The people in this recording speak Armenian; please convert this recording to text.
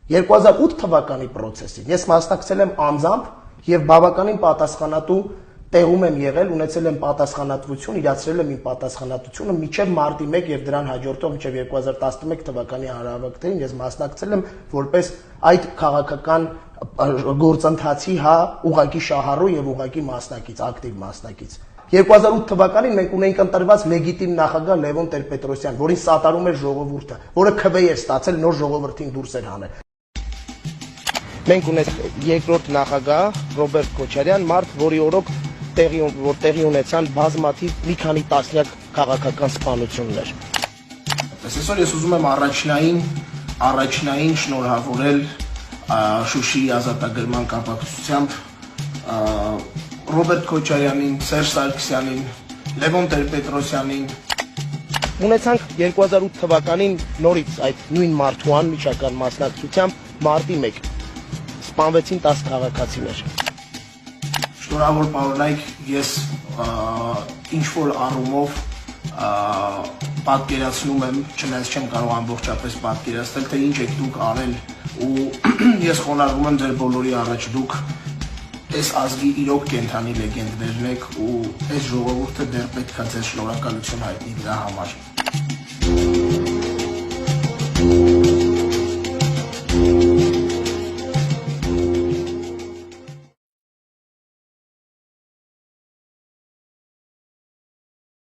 2008 թվականի process-ին ես մասնակցել եմ անձամբ եւ բավականին պատասխանատու տեղում եմ եղել, ունեցել եմ պատասխանատվություն, իրացրել եմ իմ պատասխանատվությունը մինչեւ մարտի 1 եւ դրան հաջորդող մինչեւ 2011 թվականի հանրահավաքներին ես մասնակցել եմ որպես այդ քաղաքական գործընթացի ուղղակի շահառու եւ ուղղակի մասնակից, ակտիվ մասնակից։ 2008 թվականին մենք ունենք ընտրված լեգիտիմ նախագահ Լևոն Տեր-Պետրոսյան, որին սատարում էր ժողովուրդը, որը քվե էր ստացել նոր ժողովրդին դուրս էր հանել։ Մենք ունենք երկրորդ նախագահ Ռոբերտ Քոչարյան, մարդ, որի օրոք տեղի ունեցան բազմաթիվ մի քանի տասնյակ քաղաքական սպանություններ։ Այսօր ես ուզում եմ առաջնային շնորհավորել Շուշիի ազատագրման կապակցությամբ Ռոբերտ Քոչարյանին, Սերժ Սարգսյանին, Լևոն Տեր-Պետրոսյանին։ Ունեցանք 2008 թվականին նորից այդ նույն մարդու անմիջական մասնակցությամբ մարտի 1 սպանվեցին 10 քաղաքացիներ։ Շնորհավոր պարոնայք, ես ինչ-որ առումով պատկերացնում եմ, չնայած չեմ կարող ամբողջապես պատկերացնել, թե ինչ եք դուք արել ու ես խոնարհվում եմ ձեր բոլորի առաջ, դուք այս ազգի իրոք կենդանի լեգենդներն եք ու այս ժողովուրդը դեռ պետք է ձեզ շնորհակալություն հայտնի դրա համար։